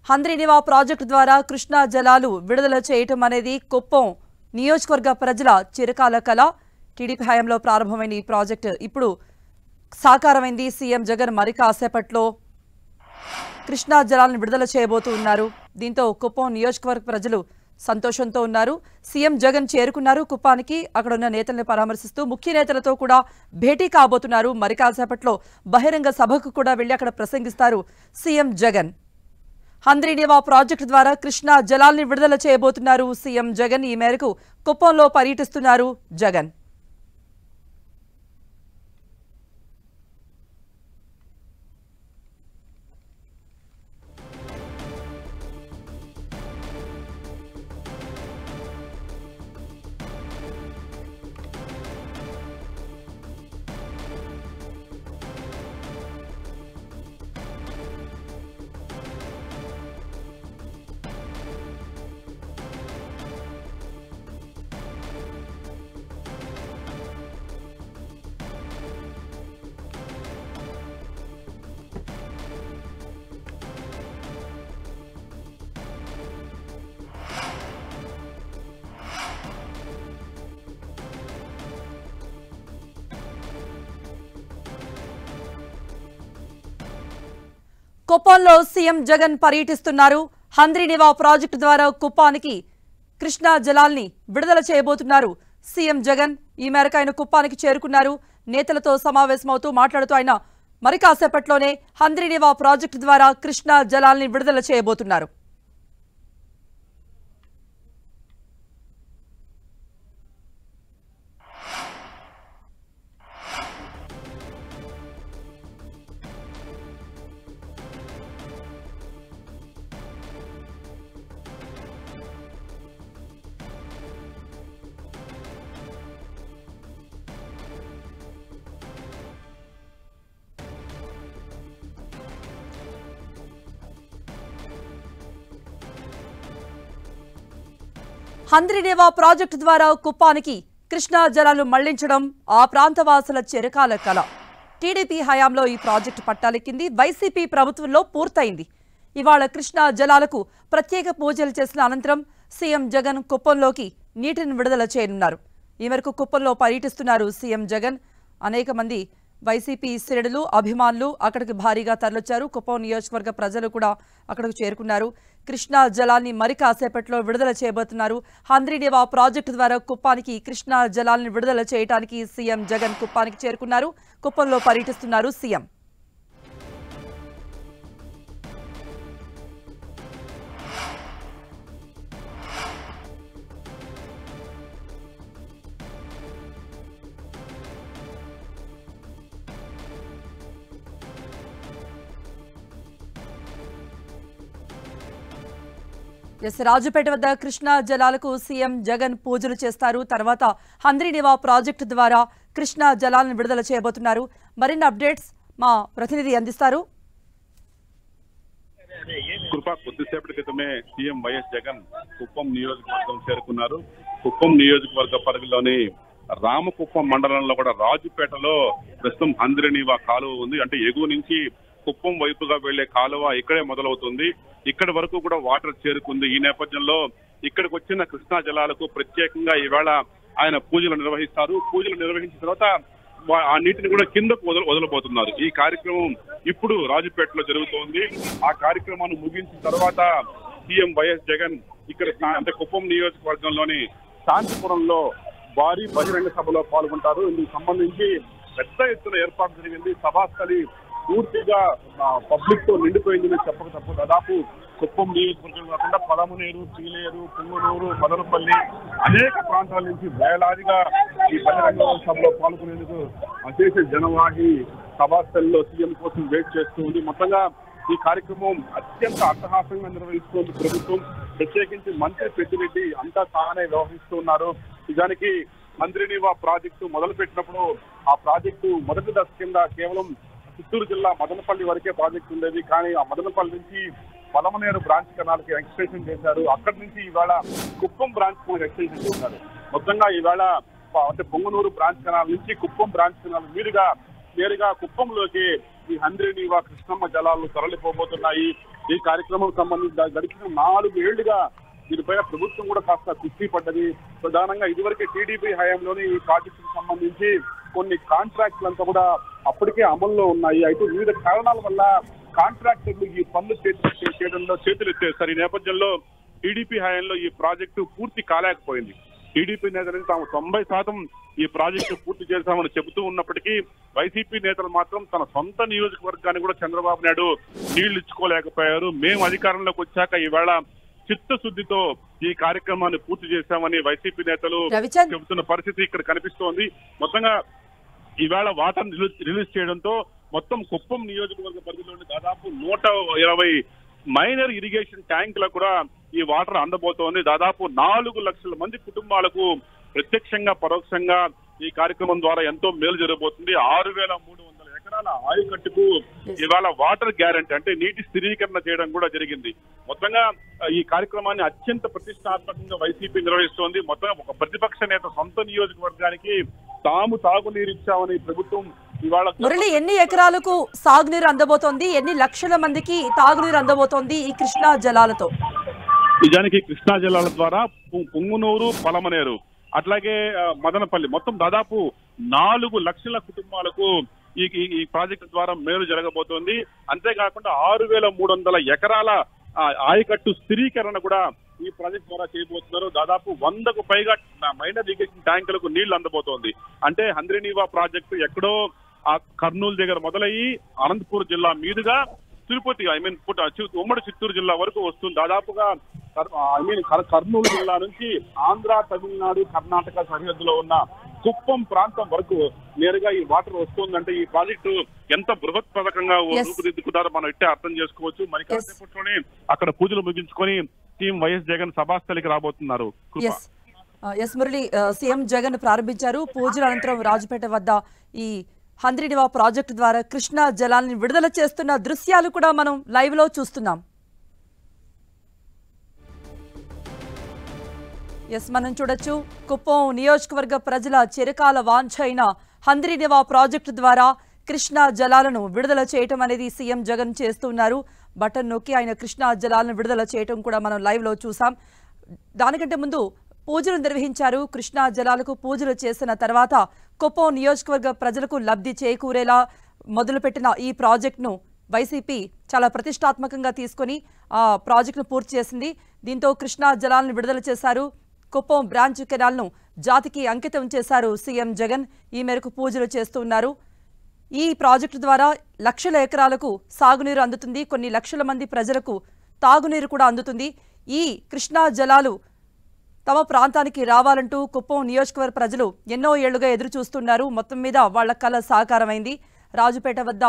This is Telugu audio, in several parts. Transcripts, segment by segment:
హంద్రీనివా ప్రాజెక్టు ద్వారా కృష్ణా జలాలు విడుదల చేయటం అనేది కుప్పం నియోజకవర్గ ప్రజల చిరకాల కల. టీడీపీ హయాంలో ప్రారంభమైన ఈ ప్రాజెక్టు ఇప్పుడు సాకారమైంది. సీఎం జగన్ మరి కాసేపట్లో కృష్ణా జలాలను విడుదల చేయబోతున్నారు. దీంతో కుప్పం నియోజకవర్గ ప్రజలు సంతోషంతో ఉన్నారు. సీఎం జగన్ చేరుకున్నారు కుప్పానికి. అక్కడ ఉన్న నేతలను పరామర్శిస్తూ ముఖ్య నేతలతో కూడా భేటీ కాబోతున్నారు. మరి కాసేపట్లో బహిరంగ సభకు కూడా వెళ్లి అక్కడ ప్రసంగిస్తారు సీఎం జగన్. హంద్రీనివా ప్రాజెక్టు ద్వారా కృష్ణా జలాల్ని విడుదల చేయబోతున్నారు సీఎం జగన్. ఈ మేరకు కుప్పంలో పర్యటిస్తున్నారు జగన్. కుప్పంలో సీఎం జగన్ పర్యటిస్తున్నారు. హంద్రీనివా ప్రాజెక్టు ద్వారా కుప్పానికి కృష్ణా జలాల్ని విడుదల చేయబోతున్నారు సీఎం జగన్. ఈ మేరకు ఆయన కుప్పానికి చేరుకున్నారు. నేతలతో సమావేశమవుతూ మాట్లాడుతూ ఆయన మరి కాసేపట్లోనే హంద్రీనివా ప్రాజెక్టు ద్వారా కృష్ణా జలాల్ని విడుదల చేయబోతున్నారు. హంద్రీనివా ప్రాజెక్టు ద్వారా కుప్పానికి కృష్ణా జలాలు మళ్లించడం ఆ ప్రాంతవాసుల చిరకాల కల. టీడీపీ హయాంలో ఈ ప్రాజెక్టు పట్టాలెక్కింది. వైసీపీ ప్రభుత్వంలో పూర్తయింది. ఇవాళ కృష్ణా జలాలకు ప్రత్యేక పూజలు చేసిన అనంతరం సీఎం జగన్ కుప్పంలోకి నీటిని విడుదల చేయనున్నారు. ఈ మేరకు కుప్పంలో పర్యటిస్తున్నారు సీఎం జగన్. అనేక మంది వైసీపీ శ్రేణులు అభిమానులు అక్కడికి భారీగా తరలిచ్చారు. కుప్పం నియోజకవర్గ ప్రజలు కూడా అక్కడికి చేరుకున్నారు. కృష్ణా జలాన్ని మరి కాసేపట్లో విడుదల చేయబోతున్నారు. హంద్రీనివా ప్రాజెక్టు ద్వారా కుప్పానికి కృష్ణా జలాలను విడుదల చేయడానికి సీఎం జగన్ కుప్పానికి చేరుకున్నారు. కుప్పంలో పర్యటిస్తున్నారు సీఎం. రాజుపేట వద్ద కృష్ణా జలాలకు సీఎం జగన్ పూజలు చేస్తారు. తర్వాత హంద్రీనివా ప్రాజెక్టు ద్వారా కృష్ణా జలాలను విడుదల చేయబోతున్నారు. మరిన్ని అప్డేట్స్ మా ప్రతినిధి అందిస్తారు. కృప కొద్దిసేపటి క్రితమే సీఎం వైఎస్ జగన్ కుప్పం నియోజకవర్గం చేరుకున్నారు. కుప్పం నియోజకవర్గ పరిధిలోని రామకుప్పం మండలంలో కూడా రాజుపేటలో ప్రస్తుతం హంద్రీనివా కాలువ ఉంది. అంటే ఎగువ నుంచి కుప్పం వైపుగా వెళ్లే కాలువ ఇక్కడే మొదలవుతుంది. ఇక్కడి వరకు కూడా వాటర్ చేరుకుంది. ఈ నేపథ్యంలో ఇక్కడికి వచ్చిన కృష్ణా జలాలకు ప్రత్యేకంగా ఈవేళ ఆయన పూజలు నిర్వహిస్తారు. పూజలు నిర్వహించిన తర్వాత ఆ నీటిని కూడా కిందకు వదలబోతున్నారు. ఈ కార్యక్రమం ఇప్పుడు రాజుపేటలో జరుగుతోంది. ఆ కార్యక్రమాన్ని ముగించిన తర్వాత సీఎం వైఎస్ జగన్ ఇక్కడ అంటే కుప్పం నియోజకవర్గంలోని శాంతిపురంలో భారీ బహిరంగ సభలో పాల్గొంటారు. ఇందుకు సంబంధించి పెద్ద ఎత్తున ఏర్పాటు జరిగింది. సభాస్థలి పూర్తిగా పబ్లిక్ తో నిండిపోయిందని చెప్పక తప్పు. దాదాపు కుప్పం నియోజకవర్గం కాకుండా పలమనేరు, పీలేరు, పుంగనూరు, మదనపల్లి అనేక ప్రాంతాల నుంచి వేలాదిగా ఈ బహిరంగ సభలో పాల్గొనేందుకు అశేష జనవాహి సభాస్థలిలో సీఎం కోసం వెయిట్ చేస్తూ ఉంది. మొత్తంగా ఈ కార్యక్రమం అత్యంత అట్టహాసంగా నిర్వహిస్తోంది ప్రభుత్వం. ప్రత్యేకించి మంత్రి పెద్దిరెడ్డి అంతా తానే వ్యవహరిస్తున్నారు. నిజానికి హంద్రీనివా ప్రాజెక్టు మొదలు పెట్టినప్పుడు ఆ ప్రాజెక్టు మొదటి దశ కింద కేవలం చిత్తూరు జిల్లా మదనపల్లి వరకే ప్రాజెక్టు ఉండేది. కానీ ఆ మదనపల్లి నుంచి పలమనేరు బ్రాంచ్ కెనాల్కి ఎక్స్టెన్షన్ చేశారు. అక్కడి నుంచి ఈవేళ కుప్పం బ్రాంచ్ కు ఎక్స్టెన్షన్ చేశారు. మొత్తంగా ఈవేళ అంటే పొంగనూరు బ్రాంచ్ కెనాల్ నుంచి కుప్పం బ్రాంచ్ కెనాల్ మీదుగా నేరుగా కుప్పంలోకి ఈ హంద్రీనీవా కృష్ణమ్మ జలాలు తరలిపోబోతున్నాయి. ఈ కార్యక్రమం సంబంధించి గడిచిన 4 ఏళ్లుగా దీనిపైన ప్రభుత్వం కూడా కాస్త కుస్తీ పడ్డది. ప్రధానంగా ఇదివరకే టీడీపీ హయాంలోని ఈ ప్రాజెక్టుకు సంబంధించి కొన్ని కాంట్రాక్టులంతా కూడా అప్పటికే అమల్లో ఉన్నాయి. అయితే వివిధ కారణాల వల్ల కాంట్రాక్టర్లు ఈ పనులు చేయడంలో చేతులు ఎత్తేస్తారు. ఈ నేపథ్యంలో టీడీపీ హయాంలో ఈ ప్రాజెక్టు పూర్తి కాలేకపోయింది. టీడీపీ నేతలు తాము 90% ఈ ప్రాజెక్టు పూర్తి చేశామని చెబుతూ ఉన్నప్పటికీ వైసీపీ నేతలు మాత్రం తన సొంత నియోజకవర్గాన్ని కూడా చంద్రబాబు నాయుడు నీళ్లు ఇచ్చుకోలేకపోయారు. మేము అధికారంలోకి వచ్చాక ఈవేళ చిత్తశుద్ధితో ఈ కార్యక్రమాన్ని పూర్తి చేశామని వైసీపీ నేతలు చెబుతున్న పరిస్థితి ఇక్కడ కనిపిస్తోంది. మొత్తంగా ఈవేళ వాటర్ రిలీజ్ చేయడంతో మొత్తం కుప్పం నియోజకవర్గ పరిధిలోని దాదాపు 120 మైనర్ ఇరిగేషన్ ట్యాంకులకు కూడా ఈ వాటర్ అందబోతోంది. దాదాపు 4 లక్షల మంది కుటుంబాలకు ప్రత్యక్షంగా పరోక్షంగా ఈ కార్యక్రమం ద్వారా ఎంతో మేలు జరగబోతుంది. 6,300 ఎకరాల ఆయకట్టుకు ఇవాళ వాటర్ గ్యారంటీ అంటే నీటి స్థిరీకరణ చేయడం కూడా జరిగింది. మొత్తంగా ఈ కార్యక్రమాన్ని అత్యంత ప్రతిష్టాత్మకంగా వైసీపీ నిర్వహిస్తోంది. మొత్తంగా ఒక ప్రతిపక్ష నేత సొంత నియోజకవర్గానికి తాము తాగునీరు ఇచ్చామని ప్రభుత్వం ఇవాళ మురళి ఎన్ని ఎకరాలకు సాగునీరు అందబోతోంది, ఎన్ని లక్షల మందికి తాగునీరు అందబోతోంది ఈ కృష్ణా జలాలతో? నిజానికి కృష్ణా జలాల ద్వారా పుంగునూరు, పలమనేరు అట్లాగే మదనపల్లి మొత్తం దాదాపు 4 లక్షల కుటుంబాలకు ఈ ప్రాజెక్టు ద్వారా మేలు జరగబోతోంది. అంతేకాకుండా 6,300 ఎకరాల ఆయకట్టు స్థిరీకరణ కూడా ఈ ప్రాజెక్ట్ ద్వారా చేయబోతున్నారు. దాదాపు 100కు పైగా మైనర్ ఇరిగేషన్ ట్యాంకులకు నీళ్లు అందబోతోంది. అంటే హంద్రీనీవా ప్రాజెక్టు ఎక్కడో కర్నూలు దగ్గర మొదలయ్యి అనంతపూర్ జిల్లా మీదుగా తిరుపతి ఉమ్మడి చిత్తూరు జిల్లా వరకు వస్తుంది. దాదాపుగా కర్నూలు జిల్లా నుంచి ఆంధ్ర, తమిళనాడు, కర్ణాటక సరిహద్దులో ఉన్న కుప్పం ప్రాంతం వరకు నేరుగా ఈ వాటర్ వస్తుందంటే ఈ ప్రాజెక్టు ఎంత బృహత్ పథకంగా రూపుదిద్దుకున్నారో మనం ఇట్టే అర్థం చేసుకోవచ్చు. మరి కాసేపట్లోనే అక్కడ పూజలు ముగించుకొని సీఎం వైఎస్ జగన్ సభాస్థలికి రాబోతున్నారు. మురళి, సీఎం జగన్ ప్రారంభించారు. పూజల అనంతరం రాజపేట వద్ద ఈ హంద్రీనీవా ప్రాజెక్టు ద్వారా కృష్ణా జలాన్ని విడుదల చేస్తున్న దృశ్యాలు కూడా మనం లైవ్ లో చూస్తున్నాం. మనం చూడొచ్చు కుప్పం నియోజకవర్గ ప్రజల చిరకాల వాంఛ అయిన హంద్రీనీవా ప్రాజెక్టు ద్వారా కృష్ణా జలాలను విడుదల చేయటం అనేది సీఎం జగన్ చేస్తున్నారు. బటన్ నొక్కి ఆయన కృష్ణా జలాలను విడుదల చేయటం కూడా మనం లైవ్ లో చూసాం. దానికంటే ముందు పూజలు నిర్వహించారు. కృష్ణా జలాలకు పూజలు చేసిన తర్వాత కుప్పం నియోజకవర్గ ప్రజలకు లబ్ధి చేకూరేలా మొదలుపెట్టిన ఈ ప్రాజెక్టును వైసీపీ చాలా ప్రతిష్టాత్మకంగా తీసుకొని ఆ ప్రాజెక్టును పూర్తి చేసింది. దీంతో కృష్ణా జలాలను విడుదల చేశారు. కుప్పం బ్రాంచ్ కెనాల్ను జాతికి అంకితం చేశారు సీఎం జగన్. ఈ మేరకు పూజలు చేస్తున్నారు. ఈ ప్రాజెక్టు ద్వారా లక్షల ఎకరాలకు సాగునీరు అందుతుంది. కొన్ని లక్షల మంది ప్రజలకు తాగునీరు కూడా అందుతుంది. ఈ కృష్ణా జలాలు తమ ప్రాంతానికి రావాలంటూ కుప్పం నియోజకవర్గ ప్రజలు ఎన్నో ఏళ్లుగా ఎదురు చూస్తున్నారు. మొత్తం మీద వాళ్ల కల సాకారమైంది. రాజుపేట వద్ద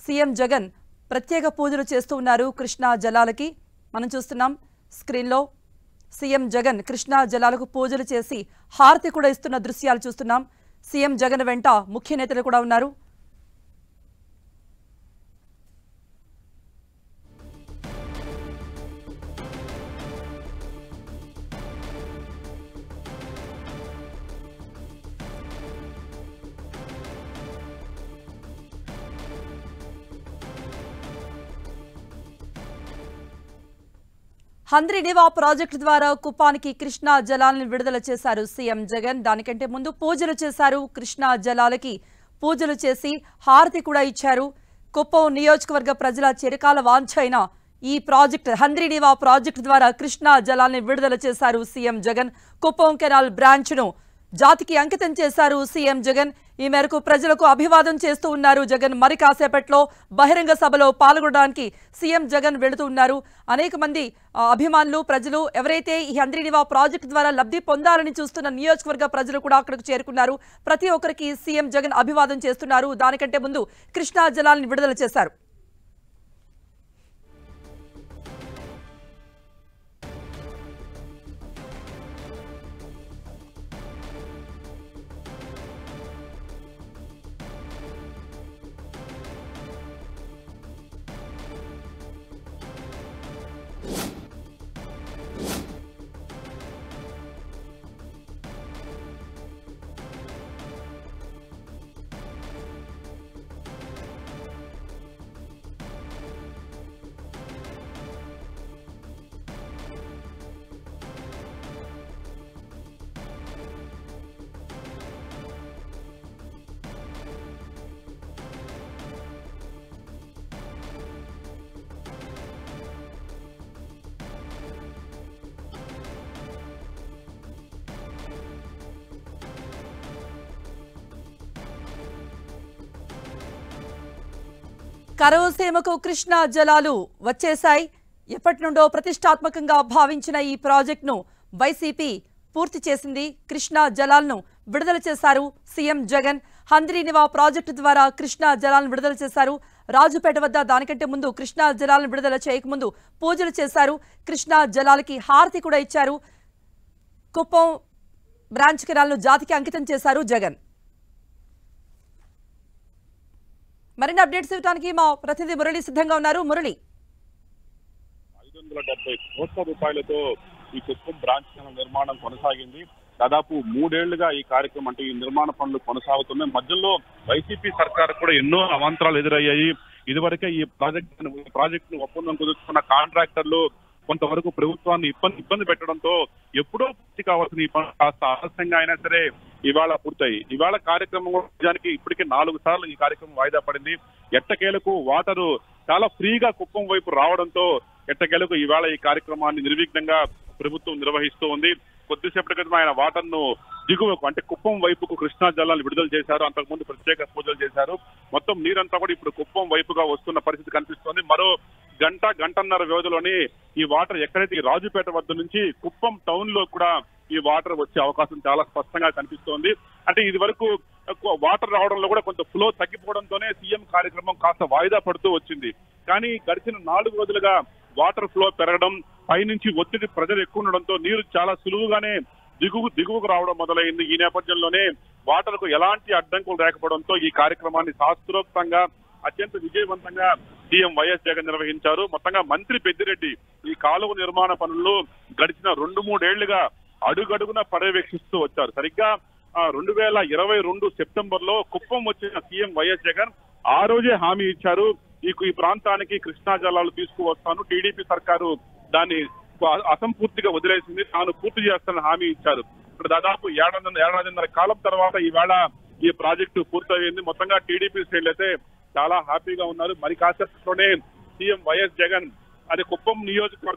సీఎం జగన్ ప్రత్యేక పూజలు చేస్తూ ఉన్నారు కృష్ణా జలాలకి. మనం చూస్తున్నాం స్క్రీన్లో సీఎం జగన్ కృష్ణా జలాలకు పూజలు చేసి హారతి కూడా ఇస్తున్న దృశ్యాలు చూస్తున్నాం. సీఎం జగన్ వెంట ముఖ్య నేతలు కూడా ఉన్నారు. హంద్రీనీవా ప్రాజెక్టు ద్వారా కుప్పానికి కృష్ణా జలాలను విడుదల చేశారు సీఎం జగన్. దానికంటే ముందు పూజలు చేశారు. కృష్ణా జలాలకి పూజలు చేసి హారతి కూడా ఇచ్చారు. కుప్పం నియోజకవర్గ ప్రజల చిరకాల వాంఛ అయిన ఈ ప్రాజెక్టు హంద్రీనీవా ప్రాజెక్టు ద్వారా కృష్ణా జలాన్ని విడుదల చేశారు సీఎం జగన్. కుప్పం కెనాల్ బ్రాంచ్ను జాతికి అంకితం చేశారు సీఎం జగన్. ఈ మేరకు ప్రజలకు అభివాదం చేస్తూ ఉన్నారు జగన్. మరి కాసేపట్లో బహిరంగ సభలో పాల్గొనడానికి సీఎం జగన్ వెళుతూ ఉన్నారు. అనేక మంది అభిమానులు ప్రజలు ఎవరైతే ఈ హంద్రీనీవా ప్రాజెక్టు ద్వారా లబ్ధి పొందాలని చూస్తున్న నియోజకవర్గ ప్రజలు కూడా అక్కడికి చేరుకున్నారు. ప్రతి ఒక్కరికి సీఎం జగన్ అభివాదం చేస్తున్నారు. దానికంటే ముందు కృష్ణా జలాలను విడుదల చేశారు. కరవసీమకు కృష్ణా జలాలు వచ్చేశాయి. ఎప్పటి నుండో ప్రతిష్టాత్మకంగా భావించిన ఈ ప్రాజెక్టును వైసీపీ పూర్తి చేసింది. కృష్ణా జలాలను విడుదల చేశారు సీఎం జగన్. హంద్రీనివా ప్రాజెక్టు ద్వారా కృష్ణా జలాలను విడుదల చేశారు. రాజుపేట వద్ద దానికంటే ముందు కృష్ణా జలాలను విడుదల చేయకముందు పూజలు చేశారు. కృష్ణా జలాలకి హారతి కూడా ఇచ్చారు. కుప్పం బ్రాంచ్ కెనాల్ను జాతికి అంకితం చేశారు జగన్. మరిన్ని అప్డేట్స్ ఇవ్వడానికి మా ప్రతినిధి మురళి సిద్ధంగా ఉన్నారు. మురళి, 570 కోట్ల రూపాయలతో ఈ కుప్పం బ్రాంచ్ కెనాల్ నిర్మాణం కొనసాగింది. దాదాపు 3 ఏళ్లుగా ఈ కార్యక్రమం అంటే ఈ నిర్మాణ పనులు కొనసాగుతున్నాయి. మధ్యలో వైసీపీ సర్కార్ కూడా ఎన్నో అవాంతరాలు ఎదురయ్యాయి. ఇదివరకే ఈ ప్రాజెక్టును ఒప్పందం కుదుర్చుకున్న కాంట్రాక్టర్లు కొంతవరకు ప్రభుత్వాన్ని ఇబ్బంది పెట్టడంతో ఎప్పుడో పూర్తి కావాల్సిన ఈ పనులు కాస్త ఆలస్యంగా అయినా సరే ఇవాళ పూర్తయి. ఇవాళ కార్యక్రమం నిజానికి ఇప్పటికే 4 సార్లు ఈ కార్యక్రమం వాయిదా పడింది. ఎట్టకేలకు వాటరు చాలా ఫ్రీగా కుప్పం వైపు రావడంతో ఎట్టకేలకు ఇవాళ ఈ కార్యక్రమాన్ని నిర్విఘ్నంగా ప్రభుత్వం నిర్వహిస్తూ ఉంది. కొద్దిసేపటి క్రితం ఆయన వాటర్ను దిగువకు అంటే కుప్పం వైపుకు కృష్ణా జలాలు విడుదల చేశారు. అంతకుముందు ప్రత్యేక పూజలు చేశారు. మొత్తం నీరంతా కూడా ఇప్పుడు కుప్పం వైపుగా వస్తున్న పరిస్థితి కనిపిస్తోంది. మరో గంటన్నర వ్యవధిలోనే ఈ వాటర్ ఎక్కడైతే రాజుపేట వద్ద నుంచి కుప్పం టౌన్ లో కూడా ఈ వాటర్ వచ్చే అవకాశం చాలా స్పష్టంగా కనిపిస్తోంది. అంటే ఇది వరకు వాటర్ రావడంలో కూడా కొంత ఫ్లో తగ్గిపోవడంతోనే సీఎం కార్యక్రమం కాస్త వాయిదా పడుతూ వచ్చింది. కానీ గడిచిన 4 రోజులుగా వాటర్ ఫ్లో పెరగడం, పైనుంచి ఒత్తిడి ప్రజలు ఎక్కువ ఉండడంతో నీరు చాలా సులువుగానే దిగువకు రావడం మొదలైంది. ఈ నేపథ్యంలోనే వాటర్ కు ఎలాంటి అడ్డంకులు లేకపోవడంతో ఈ కార్యక్రమాన్ని శాస్త్రోక్తంగా అత్యంత విజయవంతంగా సీఎం వైఎస్ జగన్ నిర్వహించారు. మొత్తంగా మంత్రి పెద్దిరెడ్డి ఈ కాలువ నిర్మాణ పనుల్లో గడిచిన 2-3 ఏళ్లుగా అడుగడుగున పర్యవేక్షిస్తూ వచ్చారు. సరిగ్గా 2022 సెప్టెంబర్ లో కుప్పం వచ్చిన సీఎం వైఎస్ జగన్ ఆ రోజే హామీ ఇచ్చారు, ఈ ప్రాంతానికి కృష్ణా జలాలు తీసుకువస్తాను. టీడీపీ సర్కారు దాన్ని అసంపూర్తిగా వదిలేసింది, తాను పూర్తి చేస్తానని హామీ ఇచ్చారు. ఇప్పుడు దాదాపు ఏడాదిన్నర కాలం తర్వాత ఈవేళ ఈ ప్రాజెక్టు పూర్తయింది. మొత్తంగా టీడీపీ శ్రేణులు అయితే చాలా హ్యాపీగా ఉన్నారు. మరి కాసేపట్లోనే సీఎం వైఎస్ జగన్ అది కుప్పం నియోజకవర్గం